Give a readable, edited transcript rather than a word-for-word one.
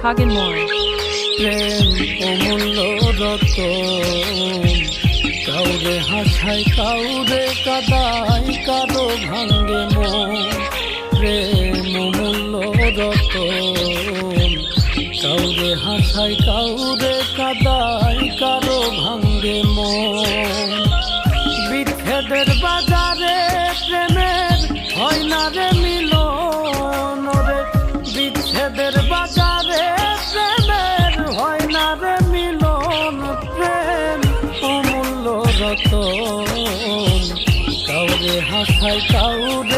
Kagenmore. প্রেম অমূল্য রতন, কাউরে হাসায় কাউরে কাদায়, কারো ভাঙ্গে মন। প্রেম অমূল্য রতন, কাউরে হাসায় কাউরে কাদায়, কারো ভাঙ্গে মন। বিচ্ছেদের বাজারে প্রেমের হয় না রে মিলন রে, বিচ্ছেদের বাজারে প্রেমের হয় না রে মিলন। প্রেম অমূল্য রতন, কাউরে হাসায় কাউরে